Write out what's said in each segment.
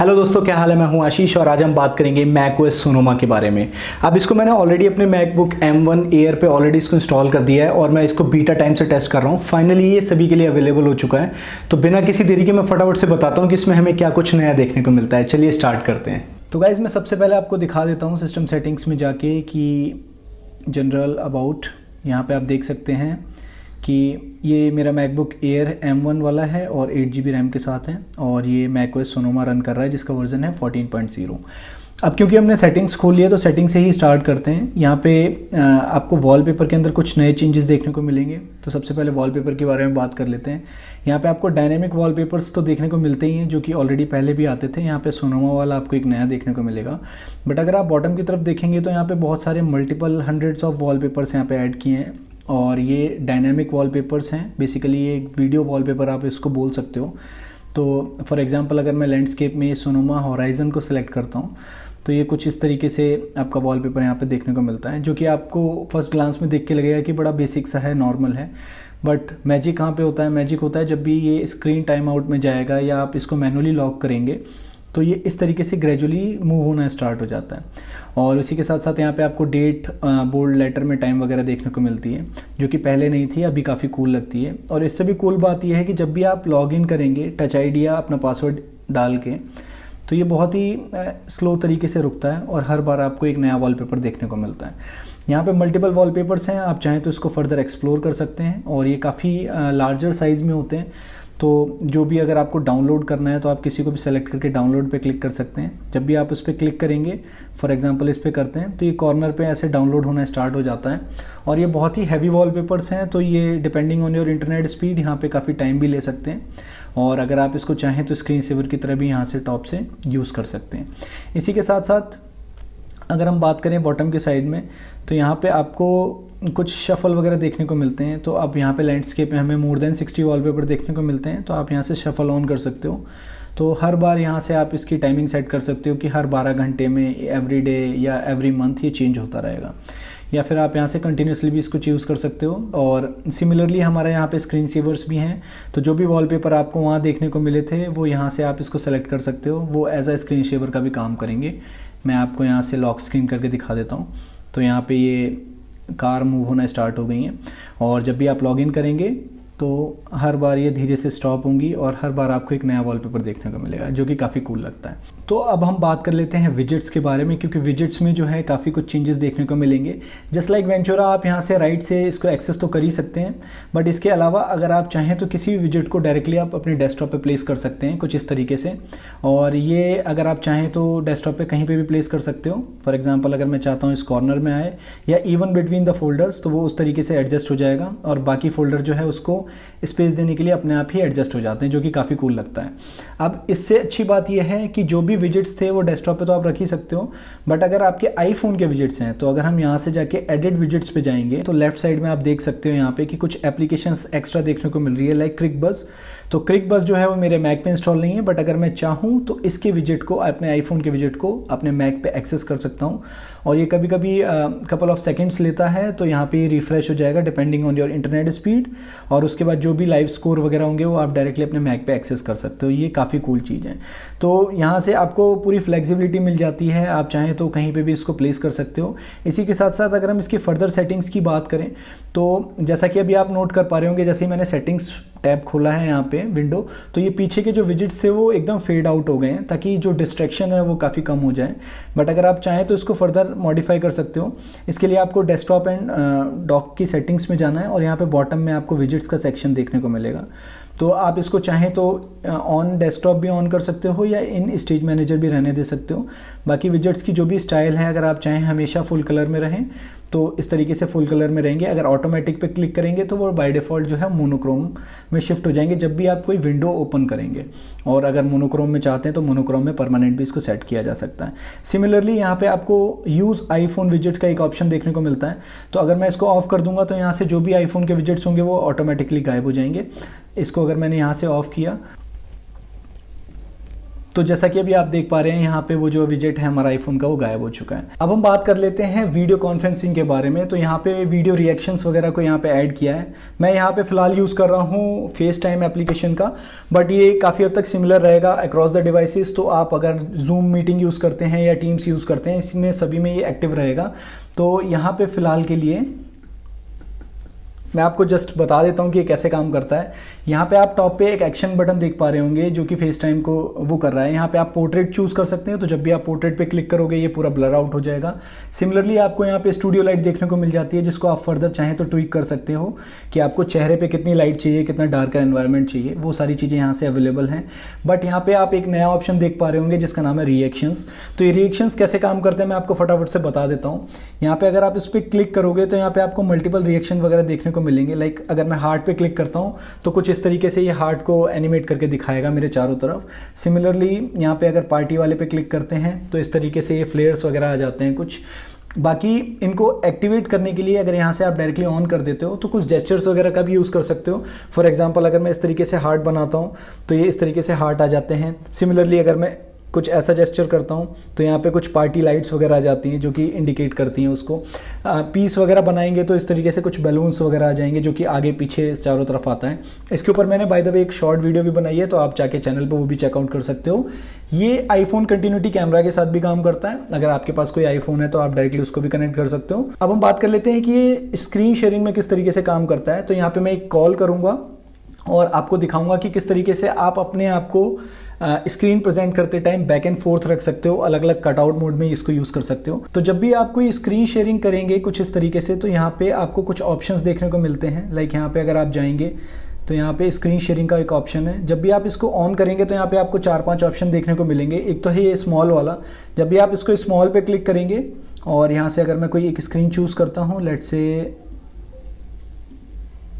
Hello दोस्तों, क्या हाल है। मैं हूं आशीष और आज हम बात करेंगे मैकओएस सोनोमा के बारे में। अब इसको मैंने ऑलरेडी अपने मैकबुक M1 एयर पे ऑलरेडी इसको इंस्टॉल कर दिया है और मैं इसको बीटा टाइम से टेस्ट कर रहा हूं। फाइनली ये सभी के लिए अवेलेबल हो चुका है। तो बिना किसी देरी के मैं फटाफट से बताता हूँ कि इसमें हमें क्या कुछ नया देखने को मिलता है। चलिए स्टार्ट करते हैं। तो गाइज मैं सबसे पहले आपको दिखा देता हूँ सिस्टम सेटिंग्स में जाके कि जनरल अबाउट, यहाँ पर आप देख सकते हैं कि ये मेरा मैकबुक एयर M1 वाला है और 8GB रैम के साथ है और ये मैकओएस सोनोमा रन कर रहा है जिसका वर्जन है 14.0। अब क्योंकि हमने सेटिंग्स खोल लिया तो सेटिंग से ही स्टार्ट करते हैं। यहाँ पे आपको वॉलपेपर के अंदर कुछ नए चेंजेस देखने को मिलेंगे। तो सबसे पहले वॉलपेपर के बारे में बात कर लेते हैं। यहाँ पे आपको डायनेमिक वॉलपेपर्स तो देखने को मिलते ही हैं जो कि ऑलरेडी पहले भी आते थे। यहाँ पे सोनोमा वाला आपको एक नया देखने को मिलेगा। बट अगर आप बॉटम की तरफ देखेंगे तो यहाँ पे बहुत सारे मल्टीपल हंड्रेड्स ऑफ वॉलपेपर्स यहाँ पे ऐड किए हैं और ये डायनामिक वॉलपेपर्स हैं। बेसिकली ये एक वीडियो वॉलपेपर आप इसको बोल सकते हो। तो फॉर एग्जांपल अगर मैं लैंडस्केप में सोनोमा होराइजन को सिलेक्ट करता हूँ तो ये कुछ इस तरीके से आपका वॉलपेपर यहाँ पे देखने को मिलता है, जो कि आपको फर्स्ट ग्लांस में देख के लगेगा कि बड़ा बेसिक सा है, नॉर्मल है। बट मैजिक कहाँ पे होता है? मैजिक होता है जब भी ये स्क्रीन टाइम आउट में जाएगा या आप इसको मैनुअली लॉक करेंगे तो ये इस तरीके से ग्रेजुअली मूव होना स्टार्ट हो जाता है। और इसी के साथ साथ यहाँ पे आपको डेट, बोल्ड लेटर में टाइम वगैरह देखने को मिलती है, जो कि पहले नहीं थी, अभी काफ़ी कूल लगती है। और इससे भी कूल बात यह है कि जब भी आप लॉगिन करेंगे टच आईडी या अपना पासवर्ड डाल के, तो ये बहुत ही स्लो तरीके से रुकता है और हर बार आपको एक नया वॉलपेपर देखने को मिलता है। यहाँ पे मल्टीपल वॉलपेपर्स हैं, आप चाहें तो इसको फर्दर एक्सप्लोर कर सकते हैं और ये काफ़ी लार्जर साइज़ में होते हैं। तो जो भी अगर आपको डाउनलोड करना है तो आप किसी को भी सेलेक्ट करके डाउनलोड पे क्लिक कर सकते हैं। जब भी आप उस पर क्लिक करेंगे, फॉर एग्जांपल इस पर करते हैं, तो ये कॉर्नर पे ऐसे डाउनलोड होना स्टार्ट हो जाता है। और ये बहुत ही हैवी वॉलपेपर्स हैं, तो ये depending on your internet speed यहाँ पे काफ़ी टाइम भी ले सकते हैं। और अगर आप इसको चाहें तो स्क्रीन सेवर की तरह भी यहाँ से टॉप से यूज़ कर सकते हैं। इसी के साथ साथ अगर हम बात करें बॉटम के साइड में, तो यहाँ पे आपको कुछ शफल वगैरह देखने को मिलते हैं। तो अब यहाँ पे लैंडस्केप में हमें मोर देन 60 वॉलपेपर देखने को मिलते हैं, तो आप यहाँ से शफल ऑन कर सकते हो। तो हर बार यहाँ से आप इसकी टाइमिंग सेट कर सकते हो कि हर 12 घंटे में, एवरी डे या एवरी मंथ ये चेंज होता रहेगा। या फिर आप यहाँ से कंटिन्यूसली भी इसको चूज़ कर सकते हो। और सिमिलरली हमारे यहाँ पे स्क्रीन सेवर्स भी हैं, तो जो भी वॉलपेपर आपको वहाँ देखने को मिले थे वो यहाँ से आप इसको सेलेक्ट कर सकते हो। वो एज अ स्क्रीन सेवर का भी काम करेंगे। मैं आपको यहाँ से लॉक स्क्रीन करके दिखा देता हूँ। तो यहाँ पे ये कार मूव होना स्टार्ट हो गई हैं और जब भी आप लॉगिन करेंगे तो हर बार ये धीरे से स्टॉप होंगी और हर बार आपको एक नया वॉलपेपर देखने को मिलेगा, जो कि काफ़ी कूल लगता है। तो अब हम बात कर लेते हैं विजेट्स के बारे में, क्योंकि विजेट्स में जो है काफ़ी कुछ चेंजेस देखने को मिलेंगे। जस्ट लाइक वेंचुरा, आप यहाँ से राइट से इसको एक्सेस तो कर ही सकते हैं, बट इसके अलावा अगर आप चाहें तो किसी भी विजेट को डायरेक्टली आप अपने डेस्कटॉप पे प्लेस कर सकते हैं कुछ इस तरीके से। और ये अगर आप चाहें तो डेस्कटॉप पे कहीं पे भी प्लेस कर सकते हो। फॉर एग्जांपल अगर मैं चाहता हूँ इस कॉर्नर में आए या इवन बिटवीन द फोल्डर्स, तो वो उस तरीके से एडजस्ट हो जाएगा और बाकी फोल्डर जो है उसको स्पेस देने के लिए अपने आप ही एडजस्ट हो जाते हैं, जो कि काफ़ी कूल लगता है। अब इससे अच्छी बात यह है कि जो भी विजेट्स थे वो डेस्कटॉप पे तो आप रख ही सकते हो, बट अगर आपके आईफोन के विजेट्स हैं तो अगर हम यहाँ से जाके एडिट विजेट्स पे जाएंगे तो लेफ्ट साइड में आप देख सकते हो यहाँ पे कि कुछ एप्लीकेशंस एक्स्ट्रा देखने को मिल रही है, लाइक क्रिकबज़। तो क्रिकबज़ जो है वो मेरे मैक पे इंस्टॉल नहीं है, बट अगर मैं चाहूँ तो इसके विजेट को, अपने आईफोन के विजेट को अपने मैक पे एक्सेस कर सकता हूँ। और ये कभी कभी कपल ऑफ सेकेंड्स लेता है, तो यहाँ पे रिफ्रेश हो जाएगा depending on your internet speed. और उसके बाद जो भी लाइव स्कोर वगैरह होंगे वो आप डायरेक्टली अपने मैक पे एक्सेस कर सकते हो। ये काफ़ी कूल चीज़ है। तो यहाँ से आपको पूरी फ्लेक्सिबिलिटी मिल जाती है, आप चाहें तो कहीं पे भी इसको प्लेस कर सकते हो। इसी के साथ साथ अगर हम इसकी फर्दर सेटिंग्स की बात करें तो जैसा कि अभी आप नोट कर पा रहे होंगे, जैसे ही मैंने सेटिंग्स टैब खोला है यहाँ पे विंडो, तो ये पीछे के जो विजेट्स थे वो एकदम फेड आउट हो गए हैं ताकि जो डिस्ट्रैक्शन है वो काफ़ी कम हो जाए। बट अगर आप चाहें तो इसको फर्दर मॉडिफाई कर सकते हो। इसके लिए आपको डेस्कटॉप एंड डॉक की सेटिंग्स में जाना है और यहाँ पे बॉटम में आपको विजेट्स का सेक्शन देखने को मिलेगा। तो आप इसको चाहें तो ऑन डेस्कटॉप भी ऑन कर सकते हो या इन स्टेज मैनेजर भी रहने दे सकते हो। बाकी विजेट्स की जो भी स्टाइल है, अगर आप चाहें हमेशा फुल कलर में रहें तो इस तरीके से फुल कलर में रहेंगे। अगर ऑटोमेटिक पे क्लिक करेंगे तो वो बाय डिफ़ॉल्ट जो है मोनोक्रोम में शिफ्ट हो जाएंगे जब भी आप कोई विंडो ओपन करेंगे। और अगर मोनोक्रोम में चाहते हैं तो मोनोक्रोम में परमानेंट भी इसको सेट किया जा सकता है। सिमिलरली यहाँ पे आपको यूज़ आईफोन विजेट का एक ऑप्शन देखने को मिलता है। तो अगर मैं इसको ऑफ कर दूंगा तो यहाँ से जो भी आईफोन के विजेट्स होंगे वो ऑटोमेटिकली गायब हो जाएंगे। इसको अगर मैंने यहाँ से ऑफ किया तो जैसा कि अभी आप देख पा रहे हैं यहाँ पे वो जो विजेट है हमारा आईफोन का वो गायब हो चुका है। अब हम बात कर लेते हैं वीडियो कॉन्फ्रेंसिंग के बारे में। तो यहाँ पे वीडियो रिएक्शंस वगैरह को यहाँ पे ऐड किया है। मैं यहाँ पे फिलहाल यूज़ कर रहा हूँ फेस टाइम एप्लीकेशन का, बट ये काफ़ी हद तक सिमिलर रहेगा अक्रॉस द डिवाइसेस। तो आप अगर जूम मीटिंग यूज़ करते हैं या टीम्स यूज़ करते हैं, इसमें सभी में ये एक्टिव रहेगा। तो यहाँ पे फ़िलहाल के लिए मैं आपको जस्ट बता देता हूँ कि ये कैसे काम करता है। यहाँ पे आप टॉप पे एक एक्शन बटन देख पा रहे होंगे जो कि फेस टाइम को वो कर रहा है। यहाँ पे आप पोर्ट्रेट चूज़ कर सकते हैं, तो जब भी आप पोर्ट्रेट पे क्लिक करोगे ये पूरा ब्लर आउट हो जाएगा। सिमिलरली आपको यहाँ पे स्टूडियो लाइट देखने को मिल जाती है, जिसको आप फर्दर चाहें तो ट्विक कर सकते हो कि आपको चेहरे पर कितनी लाइट चाहिए, कितना डार्क एनवायरनमेंट चाहिए, वो सारी चीज़ें यहाँ से अवेलेबल हैं। बट यहाँ पे आप एक नया ऑप्शन देख पा रहे होंगे जिसका नाम है रिएक्शंस। तो ये रिएक्शंस कैसे काम करते हैं मैं आपको फटाफट से बता देता हूँ। यहाँ पे अगर आप इस पर क्लिक करोगे तो यहाँ पे आपको मल्टीपल रिएक्शन वगैरह देखने को मिलेंगे। लाइक अगर मैं हार्ट पे क्लिक करता हूँ तो कुछ इस तरीके से ये हार्ट को एनिमेट करके दिखाएगा मेरे चारों तरफ। सिमिलरली यहाँ पे अगर पार्टी वाले पे क्लिक करते हैं तो इस तरीके से ये फ्लेयर्स वगैरह आ जाते हैं कुछ। बाकी इनको एक्टिवेट करने के लिए अगर यहाँ से आप डायरेक्टली ऑन कर देते हो तो कुछ जेस्चर्स वगैरह का भी यूज़ कर सकते हो। फॉर एग्जांपल अगर मैं इस तरीके से हार्ट बनाता हूँ तो ये इस तरीके से हार्ट आ जाते हैं। सिमिलरली अगर मैं कुछ ऐसा जेस्चर करता हूँ तो यहाँ पे कुछ पार्टी लाइट्स वगैरह आ जाती हैं जो कि इंडिकेट करती हैं उसको। पीस वगैरह बनाएंगे तो इस तरीके से कुछ बैलून्स वगैरह आ जाएंगे जो कि आगे पीछे चारों तरफ आता है। इसके ऊपर मैंने बाय द वे एक शॉर्ट वीडियो भी बनाई है, तो आप जाके चैनल पर वो भी चेकआउट कर सकते हो। ये आईफोन कंटिन्यूटी कैमरा के साथ भी काम करता है। अगर आपके पास कोई आईफोन है तो आप डायरेक्टली उसको भी कनेक्ट कर सकते हो। अब हम बात कर लेते हैं कि ये स्क्रीन शेयरिंग में किस तरीके से काम करता है। तो यहाँ पे मैं एक कॉल करूँगा और आपको दिखाऊंगा कि किस तरीके से आप अपने आप को स्क्रीन प्रेजेंट करते टाइम बैक एंड फोर्थ रख सकते हो, अलग अलग कटआउट मोड में इसको यूज़ कर सकते हो। तो जब भी आप कोई स्क्रीन शेयरिंग करेंगे कुछ इस तरीके से, तो यहाँ पे आपको कुछ ऑप्शंस देखने को मिलते हैं। लाइक यहाँ पे अगर आप जाएंगे तो यहाँ पे स्क्रीन शेयरिंग का एक ऑप्शन है। जब भी आप इसको ऑन करेंगे तो यहाँ पे आपको 4-5 ऑप्शन देखने को मिलेंगे। एक तो है ये स्मॉल वाला, जब भी आप इसको स्मॉल पे क्लिक करेंगे और यहाँ से अगर मैं कोई एक स्क्रीन चूज़ करता हूँ, लेट्स से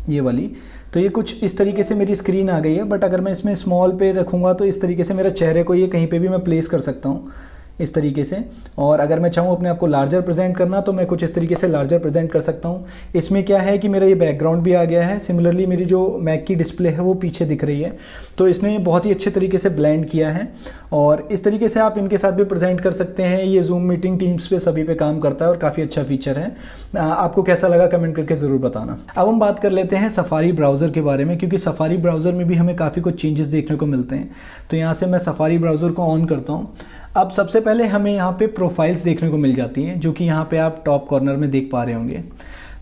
ये वाली, तो ये कुछ इस तरीके से मेरी स्क्रीन आ गई है। बट अगर मैं इसमें स्मॉल पे रखूँगा तो इस तरीके से मेरे चेहरे को ये कहीं पे भी मैं प्लेस कर सकता हूँ इस तरीके से। और अगर मैं चाहूँ अपने आप को लार्जर प्रेजेंट करना तो मैं कुछ इस तरीके से लार्जर प्रेजेंट कर सकता हूँ। इसमें क्या है कि मेरा ये बैकग्राउंड भी आ गया है। सिमिलरली मेरी जो मैक की डिस्प्ले है वो पीछे दिख रही है, तो इसने बहुत ही अच्छे तरीके से ब्लेंड किया है। और इस तरीके से आप इनके साथ भी प्रेजेंट कर सकते हैं। ये जूम मीटिंग, टीम्स पे सभी पे काम करता है और काफ़ी अच्छा फीचर है। आपको कैसा लगा कमेंट करके ज़रूर बताना। अब हम बात कर लेते हैं सफारी ब्राउज़र के बारे में, क्योंकि सफारी ब्राउज़र में भी हमें काफ़ी कुछ चेंजेस देखने को मिलते हैं। तो यहाँ से मैं सफारी ब्राउज़र को ऑन करता हूँ। अब सबसे पहले हमें यहाँ पे प्रोफाइल्स देखने को मिल जाती हैं, जो कि यहाँ पे आप टॉप कॉर्नर में देख पा रहे होंगे।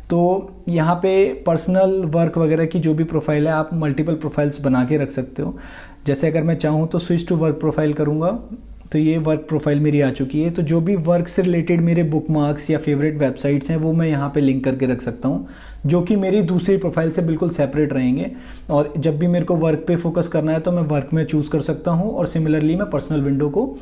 तो यहाँ पे पर्सनल, वर्क वगैरह की जो भी प्रोफाइल है आप मल्टीपल प्रोफाइल्स बना के रख सकते हो। जैसे अगर मैं चाहूँ तो स्विच टू वर्क प्रोफाइल करूँगा तो ये वर्क प्रोफाइल मेरी आ चुकी है। तो जो भी वर्क से रिलेटेड मेरे बुकमार्क्स या फेवरेट वेबसाइट्स हैं वो मैं यहाँ पे लिंक करके रख सकता हूँ, जो कि मेरी दूसरी प्रोफाइल से बिल्कुल सेपरेट रहेंगे। और जब भी मेरे को वर्क पे फोकस करना है तो मैं वर्क में चूज़ कर सकता हूँ, और सिमिलरली मैं पर्सनल विंडो को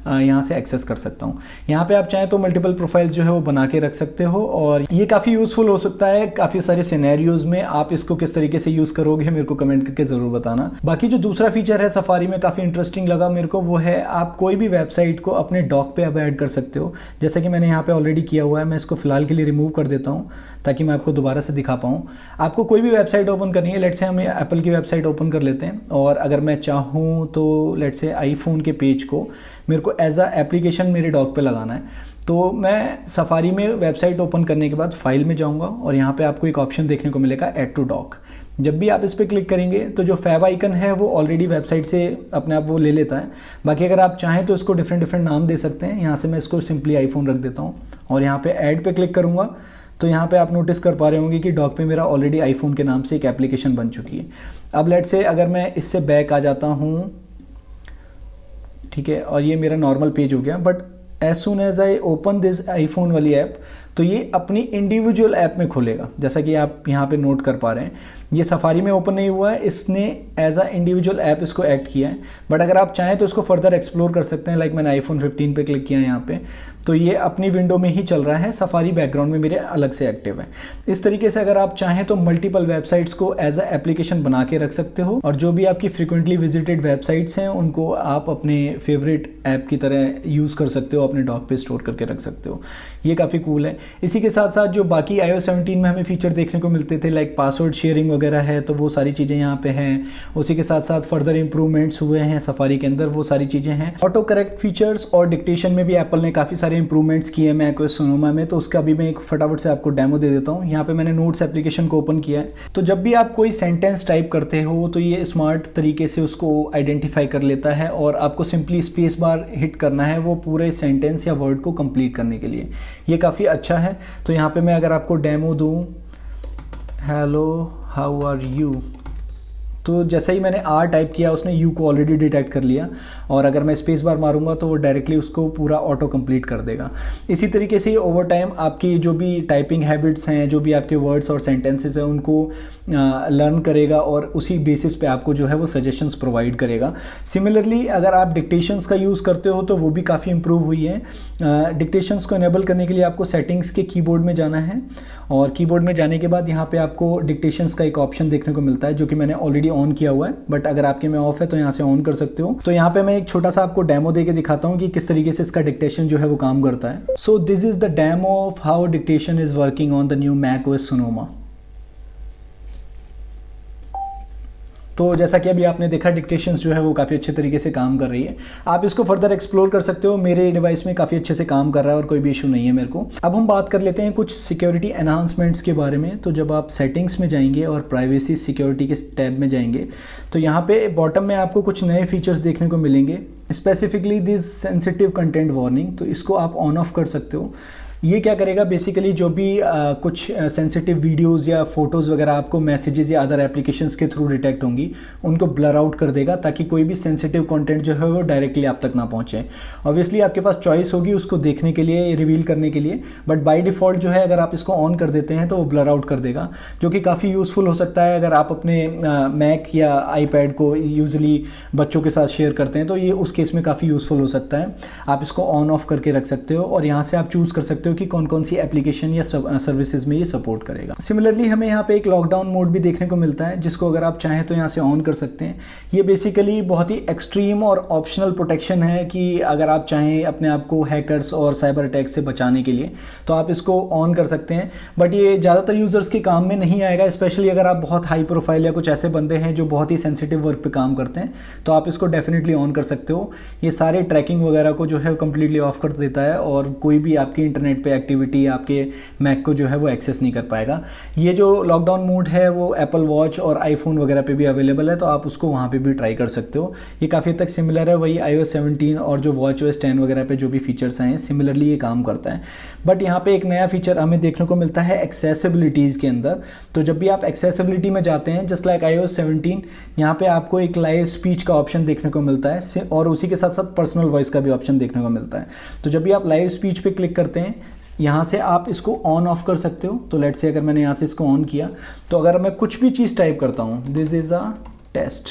यहाँ से एक्सेस कर सकता हूँ। यहाँ पे आप चाहें तो मल्टीपल प्रोफाइल्स जो है वो बना के रख सकते हो, और ये काफ़ी यूज़फुल हो सकता है काफ़ी सारे सिनेरियोज में। आप इसको किस तरीके से यूज़ करोगे मेरे को कमेंट करके ज़रूर बताना। बाकी जो दूसरा फीचर है सफारी में काफ़ी इंटरेस्टिंग लगा मेरे को, वो है आप कोई भी वेबसाइट को अपने डॉक पे अब ऐड कर सकते हो। जैसे कि मैंने यहाँ पे ऑलरेडी किया हुआ है। मैं इसको फिलहाल के लिए रिमूव कर देता हूँ ताकि मैं आपको दोबारा से दिखा पाऊँ। आपको कोई भी वेबसाइट ओपन करनी है, लेट्स से हम एप्पल की वेबसाइट ओपन कर लेते हैं, और अगर मैं चाहूँ तो लेट्स से आईफोन के पेज को मेरे को एज अ एप्लीकेशन मेरे डॉक पे लगाना है, तो मैं सफारी में वेबसाइट ओपन करने के बाद फाइल में जाऊंगा और यहाँ पे आपको एक ऑप्शन देखने को मिलेगा ऐड टू डॉक। जब भी आप इस पर क्लिक करेंगे तो जो फैब आइकन है वो ऑलरेडी वेबसाइट से अपने आप वो ले लेता है। बाकी अगर आप चाहें तो इसको डिफरेंट नाम दे सकते हैं। यहाँ से मैं इसको सिंपली आईफोन रख देता हूँ और यहाँ पे ऐड पे क्लिक करूँगा तो यहाँ पे आप नोटिस कर पा रहे होंगे कि डॉक पे मेरा ऑलरेडी आईफोन के नाम से एक एप्लीकेशन बन चुकी है। अब लेट से अगर मैं इससे बैक आ जाता हूँ, ठीक है, और ये मेरा नॉर्मल पेज हो गया, but as soon as I open this iPhone वाली ऐप तो ये अपनी इंडिविजुअल ऐप में खुलेगा। जैसा कि आप यहाँ पे नोट कर पा रहे हैं, ये सफारी में ओपन नहीं हुआ है, इसने एज अ इंडिविजुअल ऐप इसको ऐड किया है। बट अगर आप चाहें तो इसको फर्दर एक्सप्लोर कर सकते हैं। लाइक मैंने आईफोन 15 पे क्लिक किया है यहाँ पे, तो ये अपनी विंडो में ही चल रहा है, सफारी बैकग्राउंड में मेरे अलग से एक्टिव है। इस तरीके से अगर आप चाहें तो मल्टीपल वेबसाइट्स को एज अ एप्लीकेशन बना के रख सकते हो, और जो भी आपकी फ्रिक्वेंटली विजिटेड वेबसाइट्स हैं उनको आप अपने फेवरेट ऐप की तरह यूज़ कर सकते हो, अपने डॉक पे स्टोर करके रख सकते हो। ये काफ़ी कूल है। इसी के साथ साथ जो बाकी iOS 17 में हमें फीचर देखने को मिलते थे लाइक पासवर्ड शेयरिंग वगैरह है, तो वो सारी चीज़ें यहाँ पे हैं। उसी के साथ साथ फर्दर इंप्रूवमेंट्स हुए हैं सफारी के अंदर, वो सारी चीज़ें हैं। ऑटो करेक्ट फीचर्स और डिक्टेशन में भी एप्पल ने काफ़ी सारे इंप्रूवमेंट्स किए हैं macOS Sonoma में, तो उसका भी मैं एक फटाफट से आपको डेमो दे देता हूँ। यहाँ पे मैंने नोट्स एप्लीकेशन को ओपन किया है। तो जब भी आप कोई सेंटेंस टाइप करते हो तो ये स्मार्ट तरीके से उसको आइडेंटिफाई कर लेता है और आपको सिंपली स्पेस बार हिट करना है वो पूरे सेंटेंस या वर्ड को कंप्लीट करने के लिए। ये काफ़ी अच्छा है। तो यहाँ पे मैं अगर आपको डेमो दूँ, हेलो हाउ आर यू, तो जैसे ही मैंने आर टाइप किया उसने यू को ऑलरेडी डिटेक्ट कर लिया, और अगर मैं स्पेस बार मारूंगा तो वो डायरेक्टली उसको पूरा ऑटो कंप्लीट कर देगा। इसी तरीके से ओवर टाइम आपकी जो भी टाइपिंग हैबिट्स हैं, जो भी आपके वर्ड्स और सेंटेंसेस हैं, उनको लर्न करेगा और उसी बेसिस पे आपको जो है वो सजेशंस प्रोवाइड करेगा। सिमिलरली अगर आप डिक्टेशंस का यूज़ करते हो तो वो भी काफ़ी इंप्रूव हुई है। डिक्टेशंस को इनेबल करने के लिए आपको सेटिंग्स के कीबोर्ड में जाना है, और कीबोर्ड में जाने के बाद यहाँ पे आपको डिक्टेशंस का एक ऑप्शन देखने को मिलता है जो कि मैंने ऑलरेडी ऑन किया हुआ है, बट अगर आपके में ऑफ है तो यहाँ से ऑन कर सकते हो। तो यहाँ पे मैं एक छोटा सा आपको डेमो देके दिखाता हूँ कि किस तरीके से इसका डिक्टेशन जो है वो काम करता है। So this is the demo of how dictation is working on the new macOS Sonoma। तो जैसा कि अभी आपने देखा डिक्टेशंस जो है वो काफ़ी अच्छे तरीके से काम कर रही है। आप इसको फर्दर एक्सप्लोर कर सकते हो। मेरे डिवाइस में काफ़ी अच्छे से काम कर रहा है और कोई भी इशू नहीं है मेरे को। अब हम बात कर लेते हैं कुछ सिक्योरिटी एनहांसमेंट्स के बारे में। तो जब आप सेटिंग्स में जाएंगे और प्राइवेसी सिक्योरिटी के टैब में जाएंगे तो यहाँ पे बॉटम में आपको कुछ नए फीचर्स देखने को मिलेंगे, specifically this sensitive content warning. तो इसको आप ऑन ऑफ कर सकते हो। ये क्या करेगा, बेसिकली जो भी कुछ सेंसिटिव वीडियोस या फोटोज़ वगैरह आपको मैसेजेस या अदर एप्लीकेशंस के थ्रू डिटेक्ट होंगी, उनको ब्लर आउट कर देगा ताकि कोई भी सेंसिटिव कंटेंट जो है वो डायरेक्टली आप तक ना पहुंचे। ऑब्वियसली आपके पास चॉइस होगी उसको देखने के लिए, रिवील करने के लिए, बट बाय डिफ़ॉल्ट जो है अगर आप इसको ऑन कर देते हैं तो वो ब्लर आउट कर देगा, जो कि काफ़ी यूज़फुल हो सकता है अगर आप अपने मैक या आईपैड को यूजली बच्चों के साथ शेयर करते हैं, तो ये उस केस में काफ़ी यूज़फुल हो सकता है। आप इसको ऑन ऑफ करके रख सकते हो और यहाँ से आप चूज़ कर सकते हो कि कौन कौन सी एप्लीकेशन या सर्विसेज में ये सपोर्ट करेगा। सिमिलरली हमें यहाँ पे एक लॉकडाउन मोड भी देखने को मिलता है, जिसको अगर आप चाहें तो यहाँ से ऑन कर सकते हैं। ये बेसिकली बहुत ही एक्सट्रीम और ऑप्शनल प्रोटेक्शन है कि अगर आप चाहें अपने आप को हैकर्स और साइबर अटैक से बचाने के लिए तो आप इसको ऑन कर सकते हैं, बट ये ज़्यादातर यूज़र्स के काम में नहीं आएगा, स्पेशली अगर आप बहुत हाई प्रोफाइल या कुछ ऐसे बंदे हैं जो बहुत ही सेंसिटिव वर्क पे काम करते हैं, तो आप इसको डेफिनेटली ऑन कर सकते हो। ये सारे ट्रैकिंग वगैरह को जो है कम्प्लीटली ऑफ कर देता है और कोई भी आपकी इंटरनेट पे एक्टिविटी आपके मैक को जो है वो एक्सेस नहीं कर पाएगा। ये जो लॉकडाउन मोड है वो एप्पल वॉच और आईफोन वगैरह पे भी अवेलेबल है, तो आप उसको वहाँ पे भी ट्राई कर सकते हो। ये काफ़ी हद तक सिमिलर है वही iOS 17 और जो WatchOS 10 वगैरह पे जो भी फीचर्स हैं सिमिलरली ये काम करता है। बट यहाँ पे एक नया फीचर हमें देखने को मिलता है एक्सेसिबिलिटीज़ के अंदर। तो जब भी आप एक्सेसिबिलिटी में जाते हैं, जस्ट लाइक iOS 17, यहाँ पे आपको एक लाइव स्पीच का ऑप्शन देखने को मिलता है और उसी के साथ साथ पर्सनल वॉइस का भी ऑप्शन देखने को मिलता है। तो जब भी आप लाइव स्पीच पे क्लिक करते हैं, यहाँ से आप इसको ऑन ऑफ कर सकते हो। तो लेट्स से अगर मैंने यहाँ से इसको ऑन किया तो अगर मैं कुछ भी चीज़ टाइप करता हूँ, दिस इज़ अ टेस्ट,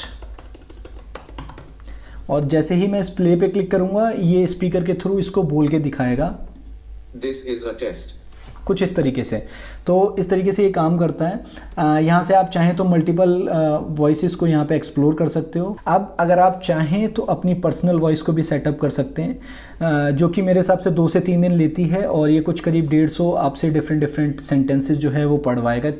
और जैसे ही मैं इस प्ले पे क्लिक करूँगा ये स्पीकर के थ्रू इसको बोल के दिखाएगा, दिस इज़ अ टेस्ट, कुछ इस तरीके से। तो इस तरीके से ये काम करता है। यहाँ से आप चाहें तो मल्टीपल वॉइसेस को यहाँ पे एक्सप्लोर कर सकते हो। अब अगर आप चाहें तो अपनी पर्सनल वॉइस को भी सेटअप कर सकते हैं, जो कि मेरे हिसाब से 2 से 3 दिन लेती है, और ये कुछ करीब 150 आपसे डिफरेंट सेंटेंसेस जो है वो पढ़वाएगा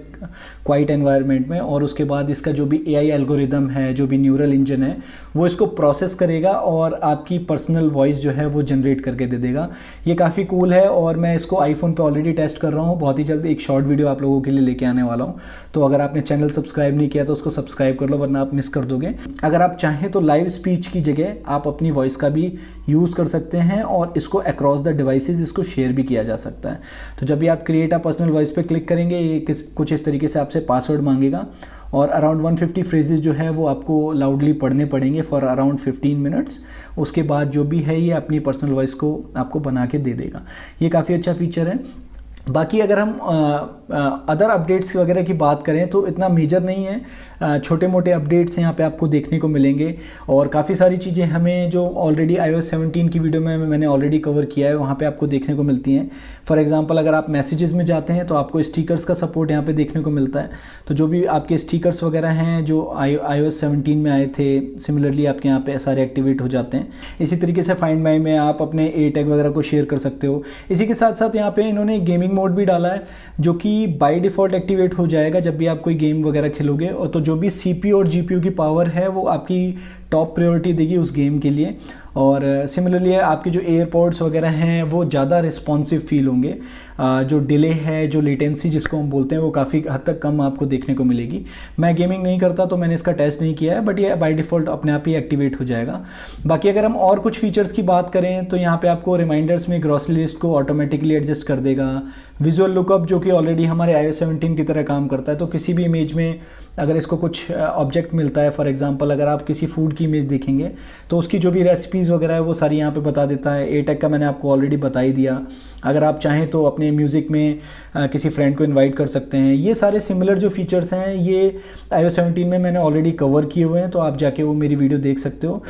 क्वाइट एनवायरनमेंट में, और उसके बाद इसका जो भी AI एल्गोरिदम है, जो भी न्यूरल इंजन है, वो इसको प्रोसेस करेगा और आपकी पर्सनल वॉइस जो है वो जनरेट करके दे देगा। ये काफ़ी कूल है और मैं इसको आईफोन पे ऑलरेडी टेस्ट कर रहा हूँ। बहुत ही जल्द एक शॉर्ट वीडियो आप लोगों के लिए लेके आने वाला हूँ, तो अगर आपने चैनल सब्सक्राइब नहीं किया तो उसको सब्सक्राइब कर लो, वरना आप मिस कर दोगे। अगर आप चाहें तो लाइव स्पीच की जगह आप अपनी वॉइस का भी यूज़ कर सकते हैं और इसको अक्रॉस द डिवाइसेस इसको शेयर भी किया जा सकता है। तो जब भी आप क्रिएट अ पर्सनल वॉइस पे क्लिक करेंगे, ये कुछ इस तरीके से आपसे पासवर्ड मांगेगा और अराउंड 150 फ्रेजेस जो है वो आपको लाउडली पढ़ने पड़ेंगे फॉर अराउंड 15 मिनट्स। उसके बाद जो भी है ये अपनी पर्सनल वॉइस को आपको बना के दे देगा। ये काफ़ी अच्छा फीचर है। बाकी अगर हम अदर अपडेट्स वगैरह की बात करें तो इतना मेजर नहीं है, छोटे मोटे अपडेट्स यहाँ पे आपको देखने को मिलेंगे। और काफ़ी सारी चीज़ें हमें जो ऑलरेडी iOS 17 की वीडियो में मैंने ऑलरेडी कवर किया है वहाँ पे आपको देखने को मिलती हैं। फॉर एग्जांपल अगर आप मैसेजेस में जाते हैं तो आपको स्टिकर्स का सपोर्ट यहाँ पे देखने को मिलता है। तो जो भी आपके स्टिकर्स वगैरह हैं जो iOS 17 में आए थे, सिमिलरली आपके यहाँ पे सारे एक्टिवेट हो जाते हैं। इसी तरीके से फाइंड माई में आप अपने ए टैग वगैरह को शेयर कर सकते हो। इसी के साथ साथ यहाँ पे इन्होंने गेमिंग मोड भी डाला है जो कि बाय डिफ़ॉल्ट एक्टिवेट हो जाएगा जब भी आप कोई गेम वगैरह खेलोगे। और तो जो भी CPU और GPU की पावर है वो आपकी टॉप प्रायोरिटी देगी उस गेम के लिए। और सिमिलरली आपके जो एयरपॉड्स वगैरह हैं वो ज़्यादा रिस्पॉन्सिव फील होंगे, जो डिले है, जो लेटेंसी जिसको हम बोलते हैं, वो काफ़ी हद तक कम आपको देखने को मिलेगी। मैं गेमिंग नहीं करता तो मैंने इसका टेस्ट नहीं किया है, बट ये बाय डिफ़ॉल्ट अपने आप ही एक्टिवेट हो जाएगा। बाकी अगर हम और कुछ फीचर्स की बात करें तो यहाँ पे आपको रिमाइंडर्स में ग्रॉसरी लिस्ट को ऑटोमेटिकली एडजस्ट कर देगा। विजुअल लुकअप जो कि ऑलरेडी हमारे iOS 17 की तरह काम करता है, तो किसी भी इमेज में अगर इसको कुछ ऑब्जेक्ट मिलता है, फॉर एग्जांपल अगर आप किसी फूड की इमेज देखेंगे तो उसकी जो भी रेसिपीज़ वगैरह है वो सारी यहाँ पे बता देता है। ए टैग का मैंने आपको ऑलरेडी बता ही दिया। अगर आप चाहें तो अपने म्यूज़िक में किसी फ्रेंड को इनवाइट कर सकते हैं। ये सारे सिमिलर जो फीचर्स हैं ये iOS 17 में मैंने ऑलरेडी कवर किए हुए हैं, तो आप जाके वो मेरी वीडियो देख सकते हो।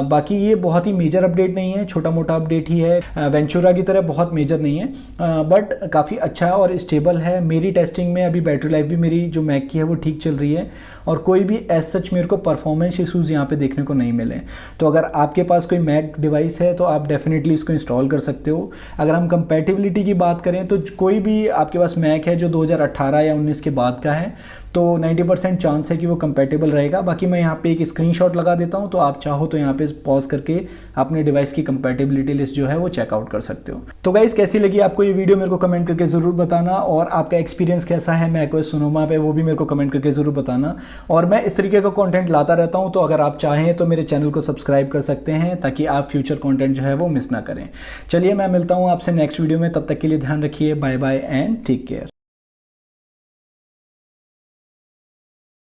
बाकी ये बहुत ही मेजर अपडेट नहीं है, छोटा मोटा अपडेट ही है। वेंचुरा की तरह बहुत मेजर नहीं है, बट काफ़ी अच्छा और स्टेबल है। मेरी टेस्टिंग में अभी बैटरी लाइफ भी मेरी जो मैक की है वो ठीक चल रही है और कोई भी एज सच मेरे को परफॉर्मेंस इशूज़ यहाँ पे देखने को नहीं मिले। तो अगर आपके पास कोई मैक डिवाइस है तो आप डेफिनेटली इसको इंस्टॉल कर सकते हो। अगर हम कंपैटिबिलिटी की बात करें तो कोई भी आपके पास मैक है जो 2018 या 19 के बाद का है तो 90% चांस है कि वो कंपैटिबल रहेगा। बाकी मैं यहाँ पे एक स्क्रीनशॉट लगा देता हूँ, तो आप चाहो तो यहाँ पे पॉज करके अपने डिवाइस की कंपैटिबिलिटी लिस्ट जो है वो चेकआउट कर सकते हो। तो गाइस कैसी लगी आपको ये वीडियो मेरे को कमेंट करके ज़रूर बताना, और आपका एक्सपीरियंस कैसा है मैकओएस सोनोमा पे वो भी मेरे को कमेंट करके ज़रूर बताना। और मैं इस तरीके का कंटेंट लाता रहता हूँ, तो अगर आप चाहें तो मेरे चैनल को सब्सक्राइब कर सकते हैं ताकि आप फ्यूचर कंटेंट जो है वो मिस ना करें। चलिए मैं मिलता हूँ आपसे नेक्स्ट वीडियो में, तब तक के लिए ध्यान रखिए। Bye bye and take care.